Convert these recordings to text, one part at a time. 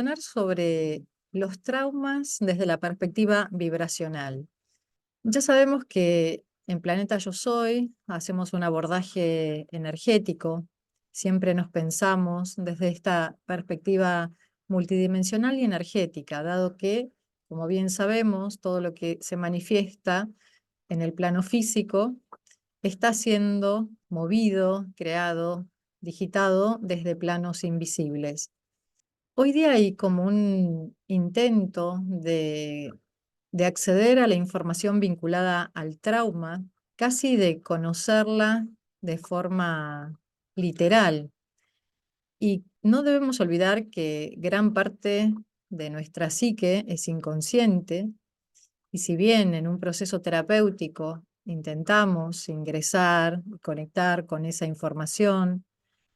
Sobre los traumas desde la perspectiva vibracional. Ya sabemos que en Planeta Yo Soy hacemos un abordaje energético, siempre nos pensamos desde esta perspectiva multidimensional y energética, dado que, como bien sabemos, todo lo que se manifiesta en el plano físico está siendo movido, creado, digitado desde planos invisibles. Hoy día hay como un intento de acceder a la información vinculada al trauma, casi de conocerla de forma literal. Y no debemos olvidar que gran parte de nuestra psique es inconsciente, y si bien en un proceso terapéutico intentamos ingresar y conectar con esa información,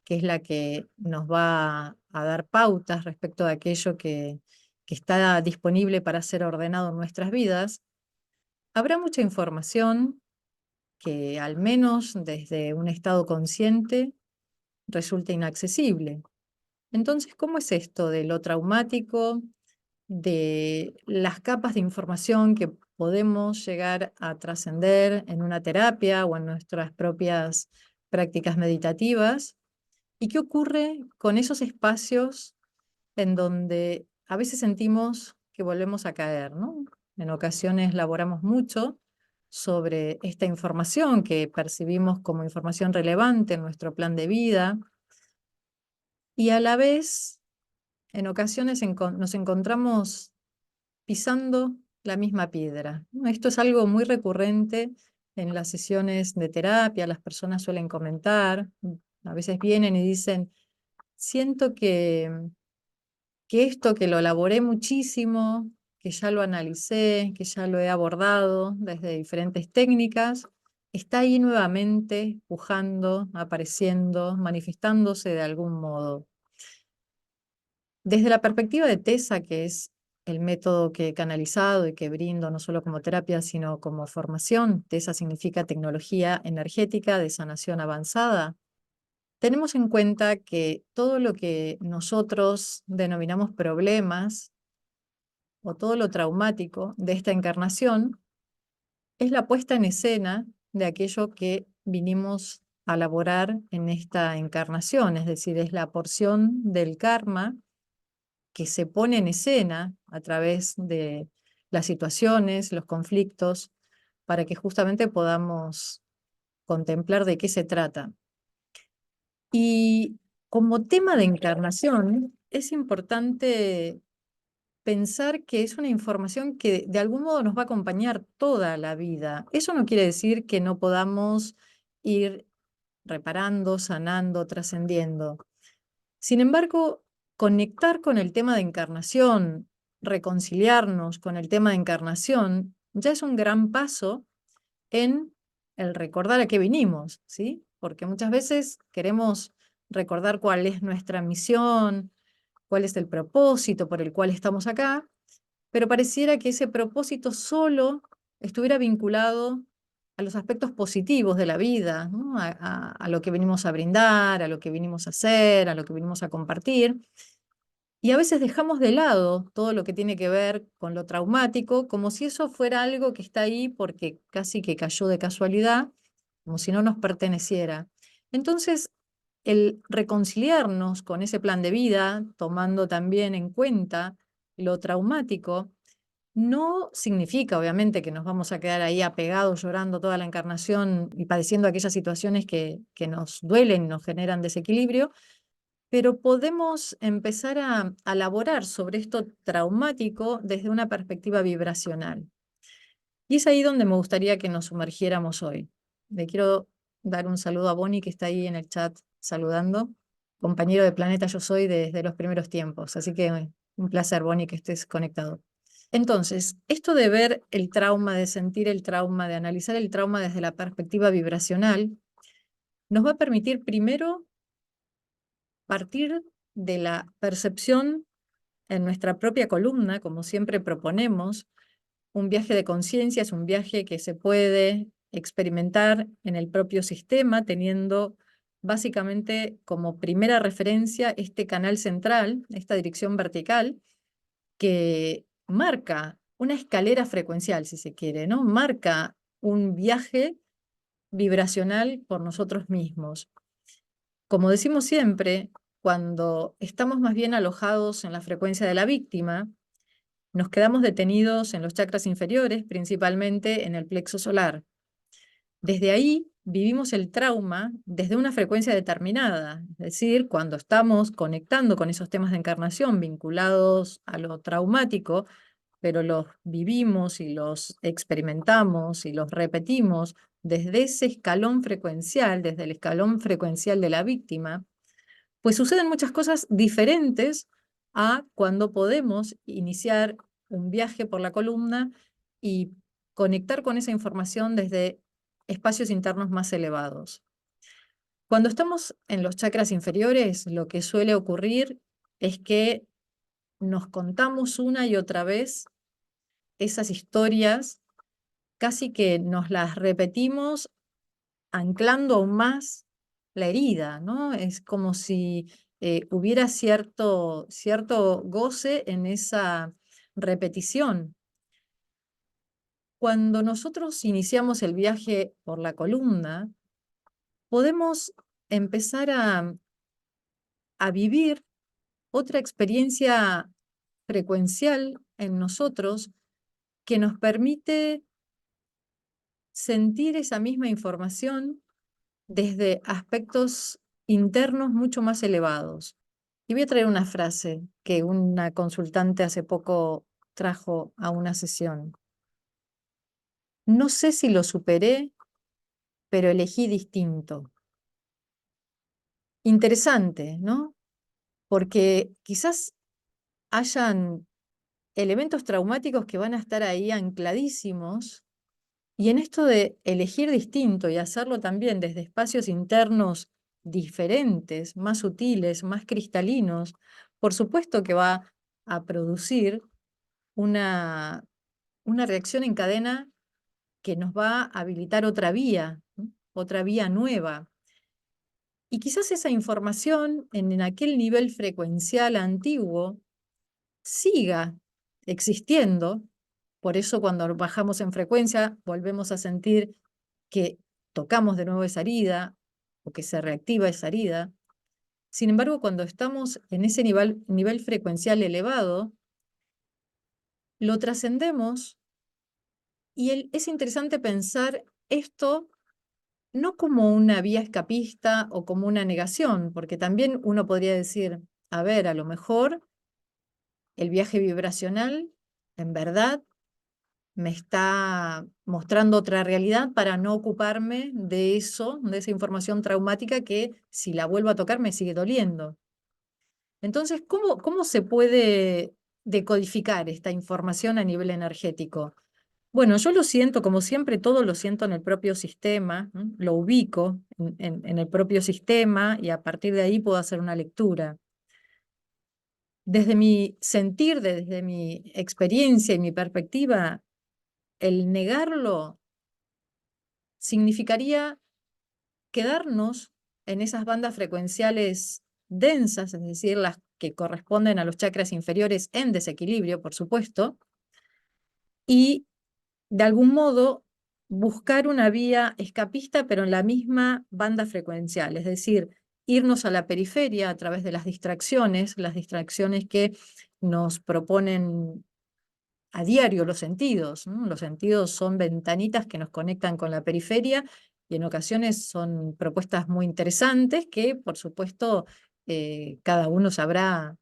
que es la que nos va a dar pautas respecto de aquello que está disponible para ser ordenado en nuestras vidas, habrá mucha información que, al menos desde un estado consciente, resulta inaccesible. Entonces, ¿cómo es esto de lo traumático, de las capas de información que podemos llegar a trascender en una terapia o en nuestras propias prácticas meditativas? ¿Y qué ocurre con esos espacios en donde a veces sentimos que volvemos a caer, ¿no? En ocasiones laboramos mucho sobre esta información que percibimos como información relevante en nuestro plan de vida, y a la vez en ocasiones nos encontramos pisando la misma piedra, ¿no? Esto es algo muy recurrente en las sesiones de terapia. Las personas suelen comentar, a veces vienen y dicen: siento que esto que lo elaboré muchísimo, que ya lo analicé, que ya lo he abordado desde diferentes técnicas, está ahí nuevamente pujando, apareciendo, manifestándose de algún modo. Desde la perspectiva de TESA, que es el método que he canalizado y que brindo no solo como terapia, sino como formación, TESA significa Tecnología Energética de Sanación Avanzada. Tenemos en cuenta que todo lo que nosotros denominamos problemas o todo lo traumático de esta encarnación es la puesta en escena de aquello que vinimos a elaborar en esta encarnación, es decir, es la porción del karma que se pone en escena a través de las situaciones, los conflictos, para que justamente podamos contemplar de qué se trata. Y como tema de encarnación, es importante pensar que es una información que de algún modo nos va a acompañar toda la vida. Eso no quiere decir que no podamos ir reparando, sanando, trascendiendo. Sin embargo, conectar con el tema de encarnación, reconciliarnos con el tema de encarnación, ya es un gran paso en el recordar a qué vinimos, ¿sí? Porque muchas veces queremos recordar cuál es nuestra misión, cuál es el propósito por el cual estamos acá, pero pareciera que ese propósito solo estuviera vinculado a los aspectos positivos de la vida, ¿no? A lo que venimos a brindar, a lo que vinimos a hacer, a lo que vinimos a compartir. Y a veces dejamos de lado todo lo que tiene que ver con lo traumático, como si eso fuera algo que está ahí porque casi que cayó de casualidad, como si no nos perteneciera. Entonces, el reconciliarnos con ese plan de vida, tomando también en cuenta lo traumático, no significa, obviamente, que nos vamos a quedar ahí apegados, llorando toda la encarnación y padeciendo aquellas situaciones que nos duelen y nos generan desequilibrio, pero podemos empezar a elaborar sobre esto traumático desde una perspectiva vibracional. Y es ahí donde me gustaría que nos sumergiéramos hoy. Le quiero dar un saludo a Bonnie, que está ahí en el chat saludando, compañero de Planeta Yo Soy desde los primeros tiempos. Así que un placer, Bonnie, que estés conectado. Entonces, esto de ver el trauma, de sentir el trauma, de analizar el trauma desde la perspectiva vibracional, nos va a permitir primero partir de la percepción en nuestra propia columna, como siempre proponemos. Un viaje de conciencia es un viaje que se puede experimentar en el propio sistema, teniendo básicamente como primera referencia este canal central, esta dirección vertical, que marca una escalera frecuencial, si se quiere, ¿no? Marca un viaje vibracional por nosotros mismos. Como decimos siempre, cuando estamos más bien alojados en la frecuencia de la víctima, nos quedamos detenidos en los chakras inferiores, principalmente en el plexo solar. Desde ahí vivimos el trauma desde una frecuencia determinada, es decir, cuando estamos conectando con esos temas de encarnación vinculados a lo traumático, pero los vivimos y los experimentamos y los repetimos desde ese escalón frecuencial, desde el escalón frecuencial de la víctima, pues suceden muchas cosas diferentes a cuando podemos iniciar un viaje por la columna y conectar con esa información desde espacios internos más elevados. Cuando estamos en los chakras inferiores, lo que suele ocurrir es que nos contamos una y otra vez esas historias, casi que nos las repetimos anclando aún más la herida, ¿no? Es como si hubiera cierto goce en esa repetición. Cuando nosotros iniciamos el viaje por la columna, podemos empezar a vivir otra experiencia frecuencial en nosotros que nos permite sentir esa misma información desde aspectos internos mucho más elevados. Y voy a traer una frase que una consultante hace poco trajo a una sesión. No sé si lo superé, pero elegí distinto. Interesante, ¿no? Porque quizás hayan elementos traumáticos que van a estar ahí ancladísimos. Y en esto de elegir distinto y hacerlo también desde espacios internos diferentes, más sutiles, más cristalinos, por supuesto que va a producir una, una reacción en cadena que nos va a habilitar otra vía, ¿no? Otra vía nueva. Y quizás esa información en aquel nivel frecuencial antiguo siga existiendo. Por eso cuando bajamos en frecuencia volvemos a sentir que tocamos de nuevo esa herida o que se reactiva esa herida. Sin embargo, cuando estamos en ese nivel frecuencial elevado, lo trascendemos y es interesante pensar esto no como una vía escapista o como una negación, porque también uno podría decir, a ver, a lo mejor el viaje vibracional en verdad me está mostrando otra realidad para no ocuparme de eso, de esa información traumática que si la vuelvo a tocar me sigue doliendo. Entonces, ¿cómo se puede decodificar esta información a nivel energético? Bueno, yo lo siento, como siempre, todo lo siento en el propio sistema, ¿no? Lo ubico en el propio sistema y a partir de ahí puedo hacer una lectura. Desde mi sentir, desde mi experiencia y mi perspectiva, el negarlo significaría quedarnos en esas bandas frecuenciales densas, es decir, las que corresponden a los chakras inferiores en desequilibrio, por supuesto, y de algún modo buscar una vía escapista, pero en la misma banda frecuencial, es decir, irnos a la periferia a través de las distracciones que nos proponen a diario los sentidos, ¿no? Los sentidos son ventanitas que nos conectan con la periferia y en ocasiones son propuestas muy interesantes que, por supuesto, cada uno sabrá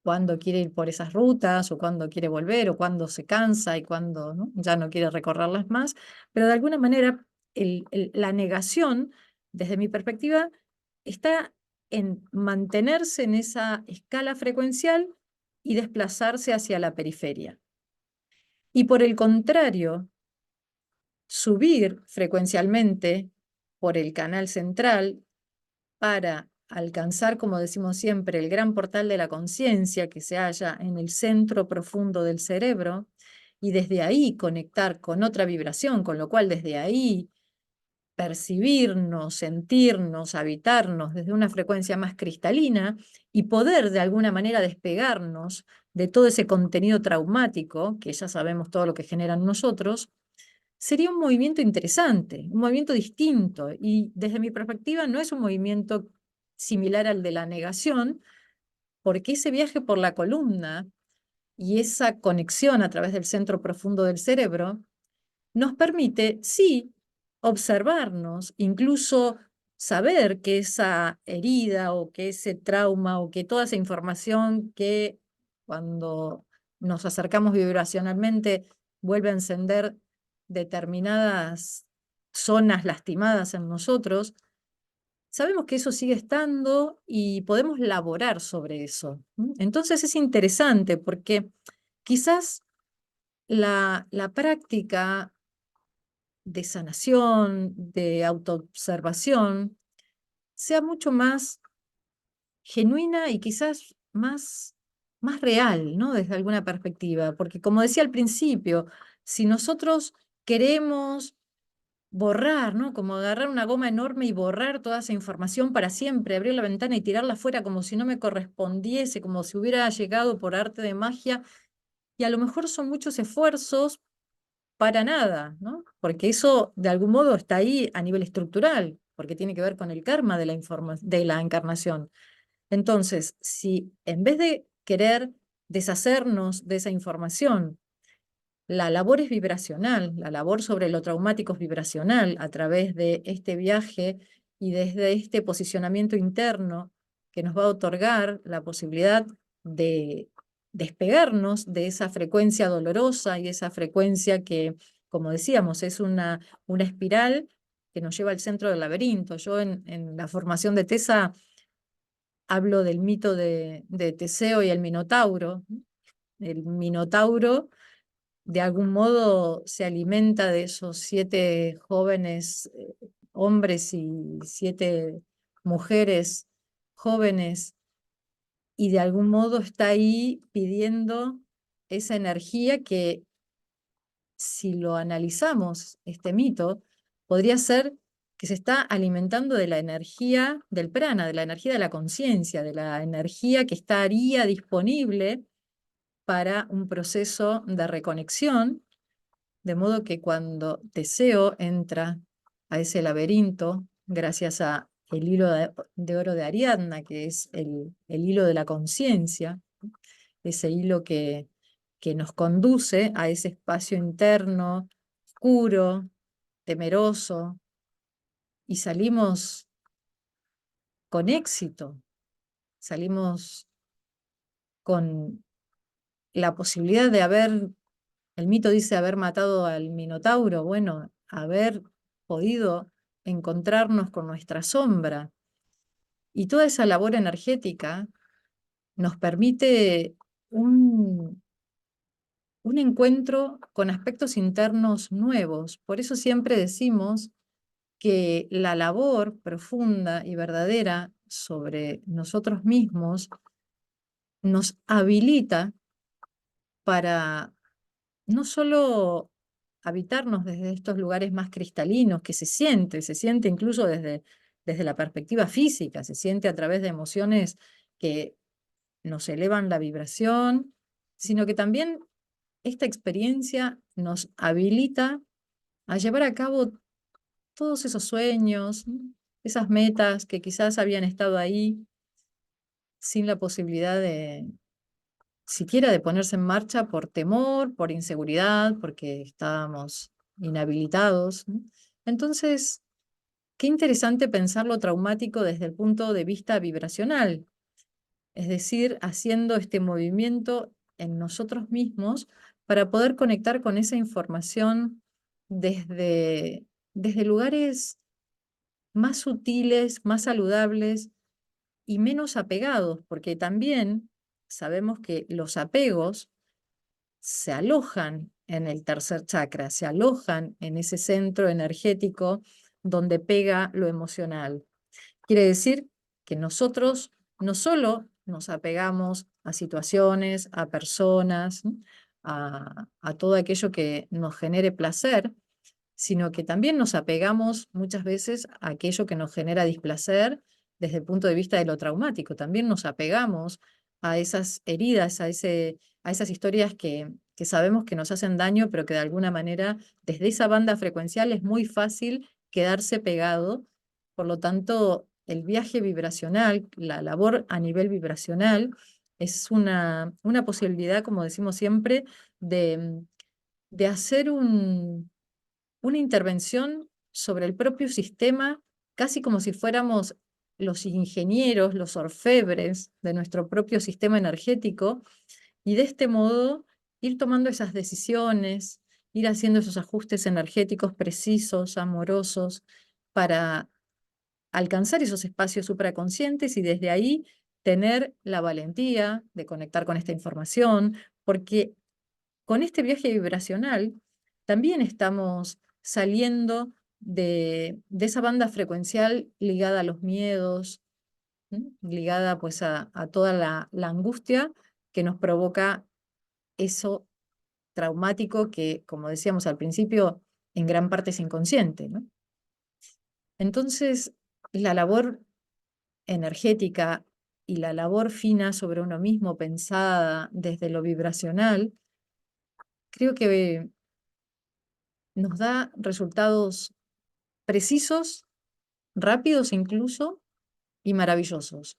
cuándo quiere ir por esas rutas o cuándo quiere volver o cuándo se cansa y cuándo, ¿no? Ya no quiere recorrerlas más, pero de alguna manera la negación, desde mi perspectiva, está en mantenerse en esa escala frecuencial y desplazarse hacia la periferia. Y por el contrario, subir frecuencialmente por el canal central para alcanzar, como decimos siempre, el gran portal de la conciencia que se halla en el centro profundo del cerebro y desde ahí conectar con otra vibración, con lo cual desde ahí percibirnos, sentirnos, habitarnos desde una frecuencia más cristalina y poder de alguna manera despegarnos de todo ese contenido traumático, que ya sabemos todo lo que generan nosotros, sería un movimiento interesante, un movimiento distinto. Y desde mi perspectiva no es un movimiento similar al de la negación, porque ese viaje por la columna y esa conexión a través del centro profundo del cerebro nos permite, sí, observarnos, incluso saber que esa herida o que ese trauma o que toda esa información que cuando nos acercamos vibracionalmente vuelve a encender determinadas zonas lastimadas en nosotros, sabemos que eso sigue estando y podemos laborar sobre eso. Entonces es interesante porque quizás la práctica de sanación, de autoobservación, sea mucho más genuina y quizás más real, ¿no? Desde alguna perspectiva. Porque como decía al principio, si nosotros queremos borrar, ¿no? Como agarrar una goma enorme y borrar toda esa información para siempre, abrir la ventana y tirarla afuera como si no me correspondiese, como si hubiera llegado por arte de magia, y a lo mejor son muchos esfuerzos para nada, ¿no? Porque eso de algún modo está ahí a nivel estructural, porque tiene que ver con el karma de de la encarnación. Entonces, si en vez de querer deshacernos de esa información, la labor es vibracional, la labor sobre lo traumático es vibracional a través de este viaje y desde este posicionamiento interno que nos va a otorgar la posibilidad de despegarnos de esa frecuencia dolorosa y esa frecuencia que, como decíamos, es una espiral que nos lleva al centro del laberinto. Yo en la formación de TESA hablo del mito de Teseo y el Minotauro. El Minotauro de algún modo se alimenta de esos 7 jóvenes hombres y 7 mujeres jóvenes y de algún modo está ahí pidiendo esa energía que, si lo analizamos, este mito, podría ser que se está alimentando de la energía del prana, de la energía de la conciencia, de la energía que estaría disponible para un proceso de reconexión. De modo que cuando Teseo entra a ese laberinto, gracias a el hilo de oro de Ariadna, que es el hilo de la conciencia, ese hilo que nos conduce a ese espacio interno, oscuro, temeroso, y salimos con éxito, salimos con la posibilidad de haber. El mito dice haber matado al Minotauro, bueno, haber podido encontrarnos con nuestra sombra. Y toda esa labor energética nos permite un, un encuentro con aspectos internos nuevos. Por eso siempre decimos que la labor profunda y verdadera sobre nosotros mismos nos habilita para no solo habitarnos desde estos lugares más cristalinos, que se siente incluso desde la perspectiva física, se siente a través de emociones que nos elevan la vibración, sino que también esta experiencia nos habilita a llevar a cabo todos esos sueños, esas metas que quizás habían estado ahí sin la posibilidad siquiera de ponerse en marcha por temor, por inseguridad, porque estábamos inhabilitados, ¿no? Entonces, qué interesante pensar lo traumático desde el punto de vista vibracional, es decir, haciendo este movimiento en nosotros mismos para poder conectar con esa información desde lugares más sutiles, más saludables y menos apegados, porque también sabemos que los apegos se alojan en el tercer chakra, se alojan en ese centro energético donde pega lo emocional. Quiere decir que nosotros no solo nos apegamos a situaciones, a personas, ¿no? A todo aquello que nos genere placer, sino que también nos apegamos muchas veces a aquello que nos genera displacer desde el punto de vista de lo traumático. También nos apegamos a esas heridas, a esas historias que sabemos que nos hacen daño, pero que de alguna manera desde esa banda frecuencial es muy fácil quedarse pegado. Por lo tanto, el viaje vibracional, la labor a nivel vibracional, es una posibilidad, como decimos siempre, de, de hacer una intervención sobre el propio sistema, casi como si fuéramos los ingenieros, los orfebres de nuestro propio sistema energético, y de este modo ir tomando esas decisiones, ir haciendo esos ajustes energéticos precisos, amorosos, para alcanzar esos espacios supraconscientes y desde ahí tener la valentía de conectar con esta información, porque con este viaje vibracional también estamos saliendo de esa banda frecuencial ligada a los miedos, ligada pues a toda la angustia que nos provoca eso traumático que, como decíamos al principio, en gran parte es inconsciente, ¿no? Entonces, la labor energética y la labor fina sobre uno mismo, pensada desde lo vibracional, creo que nos da resultados precisos, rápidos incluso, y maravillosos.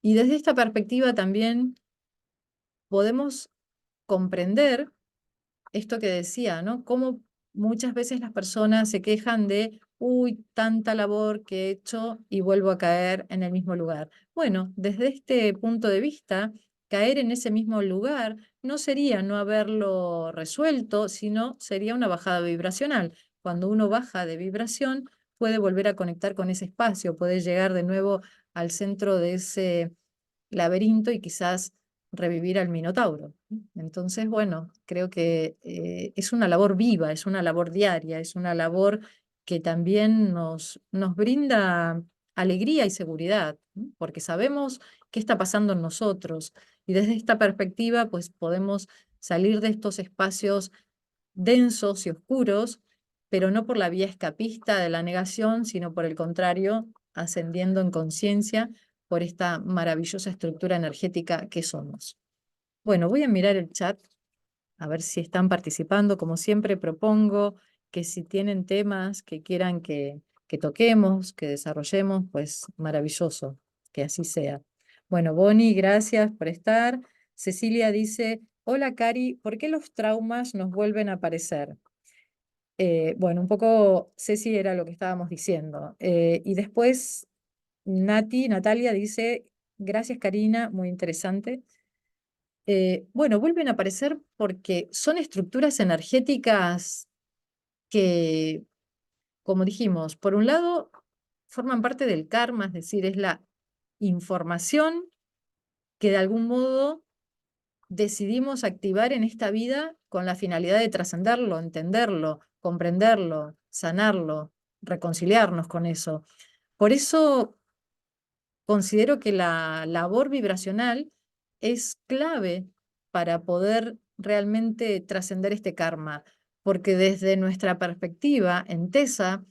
Y desde esta perspectiva también podemos comprender esto que decía, ¿no? Cómo muchas veces las personas se quejan de, uy, tanta labor que he hecho y vuelvo a caer en el mismo lugar. Bueno, desde este punto de vista, caer en ese mismo lugar no sería no haberlo resuelto, sino sería una bajada vibracional. Cuando uno baja de vibración, puede volver a conectar con ese espacio, puede llegar de nuevo al centro de ese laberinto y quizás revivir al Minotauro. Entonces, bueno, creo que es una labor viva, es una labor diaria, es una labor que también nos brinda alegría y seguridad, ¿no? Porque sabemos qué está pasando en nosotros y desde esta perspectiva, pues podemos salir de estos espacios densos y oscuros, pero no por la vía escapista de la negación, sino por el contrario, ascendiendo en conciencia por esta maravillosa estructura energética que somos. Bueno, voy a mirar el chat a ver si están participando. Como siempre, propongo que si tienen temas que quieran que toquemos, que desarrollemos, pues maravilloso, que así sea. Bueno, Bonnie, gracias por estar. Cecilia dice, hola Cari, ¿por qué los traumas nos vuelven a aparecer? Bueno, un poco, Ceci, era lo que estábamos diciendo. Y después Natalia dice, gracias Karina, muy interesante. Bueno, vuelven a aparecer porque son estructuras energéticas que, como dijimos, por un lado, forman parte del karma, es decir, es la información que de algún modo decidimos activar en esta vida con la finalidad de trascenderlo, entenderlo, comprenderlo, sanarlo, reconciliarnos con eso. Por eso considero que la labor vibracional es clave para poder realmente trascender este karma, porque desde nuestra perspectiva en TESA,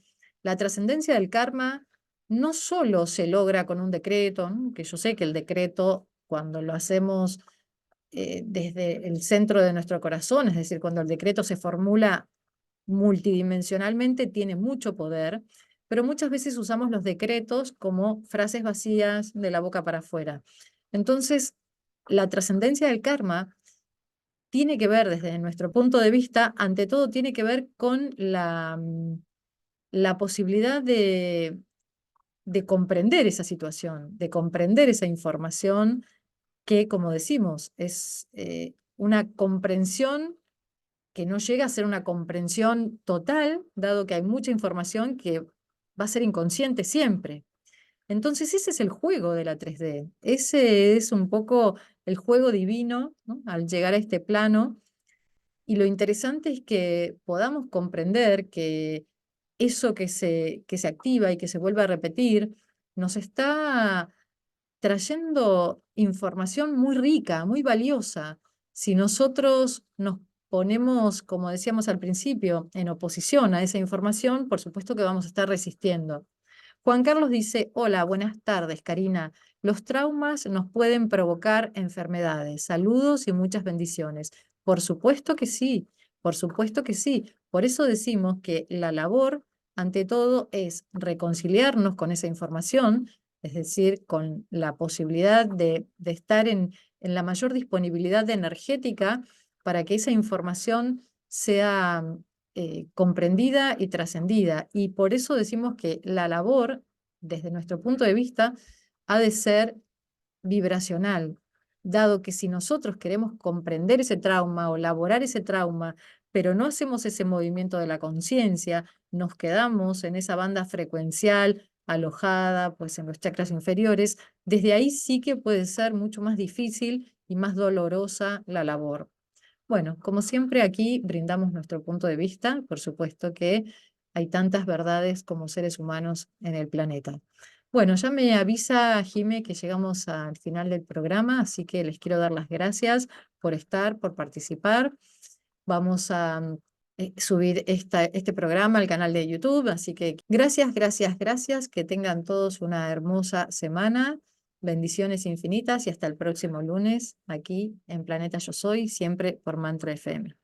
la trascendencia del karma no solo se logra con un decreto, ¿no? Que yo sé que el decreto, cuando lo hacemos desde el centro de nuestro corazón, es decir, cuando el decreto se formula multidimensionalmente, tiene mucho poder, pero muchas veces usamos los decretos como frases vacías de la boca para afuera. Entonces, la trascendencia del karma tiene que ver, desde nuestro punto de vista, ante todo tiene que ver con la posibilidad de comprender esa situación, de comprender esa información que, como decimos, es una comprensión que no llega a ser una comprensión total, dado que hay mucha información que va a ser inconsciente siempre. Entonces ese es el juego de la 3D, ese es un poco el juego divino, ¿no? Al llegar a este plano, y lo interesante es que podamos comprender que eso que se activa y que se vuelve a repetir, nos está trayendo información muy rica, muy valiosa. Si nosotros nos ponemos, como decíamos al principio, en oposición a esa información, por supuesto que vamos a estar resistiendo. Juan Carlos dice, hola, buenas tardes, Karina. Los traumas nos pueden provocar enfermedades. Saludos y muchas bendiciones. Por supuesto que sí, por supuesto que sí. Por eso decimos que la labor, ante todo, es reconciliarnos con esa información, es decir, con la posibilidad de estar en la mayor disponibilidad energética para que esa información sea comprendida y trascendida. Y por eso decimos que la labor, desde nuestro punto de vista, ha de ser vibracional, dado que si nosotros queremos comprender ese trauma o elaborar ese trauma, pero no hacemos ese movimiento de la conciencia, nos quedamos en esa banda frecuencial alojada pues en los chakras inferiores, desde ahí sí que puede ser mucho más difícil y más dolorosa la labor. Bueno, como siempre aquí brindamos nuestro punto de vista. Por supuesto que hay tantas verdades como seres humanos en el planeta. Bueno, ya me avisa Jime que llegamos al final del programa, así que les quiero dar las gracias por estar, por participar. Vamos a subir este programa al canal de YouTube, así que gracias, gracias, gracias. Que tengan todos una hermosa semana. Bendiciones infinitas y hasta el próximo lunes aquí en Planeta Yo Soy, siempre por Mantra FM.